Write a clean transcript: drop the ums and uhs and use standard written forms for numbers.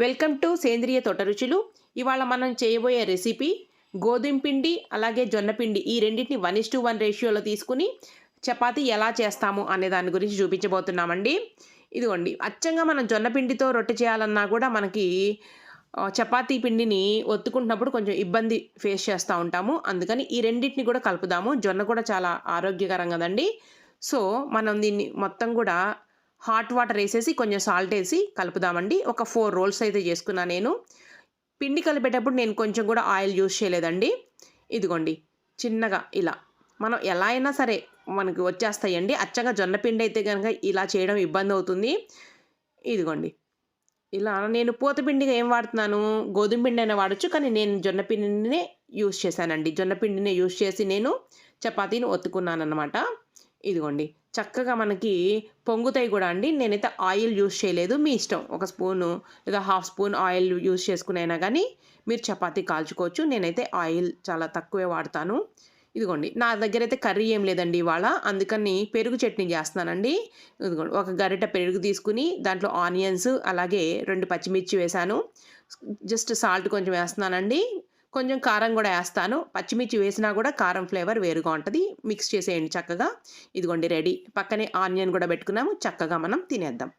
Welcome to సేంద్రియ తోట రుచులు. ఇవాళ మనం చేయబోయే రెసిపీ గోధుమ పిండి అలాగే జొన్న పిండి ఈ రెండింటిని 1:1 రేషియోలో తీసుకుని చపాతీ ఎలా చేస్తాము అనే దాని గురించి చూపించబోతున్నామండి. ఇదిగోండి, అచ్చంగా మనం జొన్న పిండితో రొట్టె చేయాలన్నా కూడా మనకి చపాతీ పిండిని ఒత్తుకుంటున్నప్పుడు కొంచెం ఇబ్బంది ఫేస్ చేస్తూ ఉంటాము. అందుకని ఈ రెండింటిని కూడా కలుపుదాము. జొన్న కూడా చాలా ఆరోగ్యకరం కదండి. సో మనం దీన్ని మొత్తం కూడా హాట్ వాటర్ వేసేసి కొంచెం సాల్ట్ వేసి కలుపుదామండి. ఒక 4 రోల్స్ అయితే చేసుకున్నా నేను. పిండి కలిపేటప్పుడు నేను కొంచెం కూడా ఆయిల్ యూజ్ చేయలేదండి. ఇదిగోండి, చిన్నగా ఇలా మనం ఎలా అయినా సరే మనకి వచ్చేస్తాయండి. అచ్చగా జొన్న పిండి అయితే కనుక ఇలా చేయడం ఇబ్బంది అవుతుంది. ఇదిగోండి, ఇలా నేను పూత పిండిగా ఏం వాడుతున్నాను, గోధుమ పిండి అయినా వాడచ్చు, కానీ నేను జొన్న పిండినే యూజ్ చేశానండి. జొన్న పిండినే యూజ్ చేసి నేను చపాతీని ఒత్తుకున్నానమాట. ఇదిగోండి, చక్కగా మనకి పొంగుతాయి కూడా అండి. నేనైతే ఆయిల్ యూజ్ చేయలేదు. మీ ఇష్టం, ఒక స్పూను లేదా హాఫ్ స్పూన్ ఆయిల్ యూజ్ చేసుకునైనా కానీ మీరు చపాతీ కాల్చుకోవచ్చు. నేనైతే ఆయిల్ చాలా తక్కువే వాడతాను. ఇదిగోండి, నా దగ్గర అయితే కర్రీ ఏం లేదండి ఇవాళ, అందుకని పెరుగు చట్నీ చేస్తున్నానండి. ఇదిగోండి, ఒక గరిట పెరుగు తీసుకుని దాంట్లో ఆనియన్స్ అలాగే 2 పచ్చిమిర్చి వేశాను. జస్ట్ సాల్ట్ కొంచెం వేస్తున్నానండి. కొంచెం కారం కూడా వేస్తాను. పచ్చిమిర్చి వేసినా కూడా కారం ఫ్లేవర్ వేరుగా ఉంటుంది. మిక్స్ చేసేయండి చక్కగా. ఇదిగోండి రెడీ. పక్కనే ఆనియన్ కూడా పెట్టుకున్నాము. చక్కగా మనం తినేద్దాం.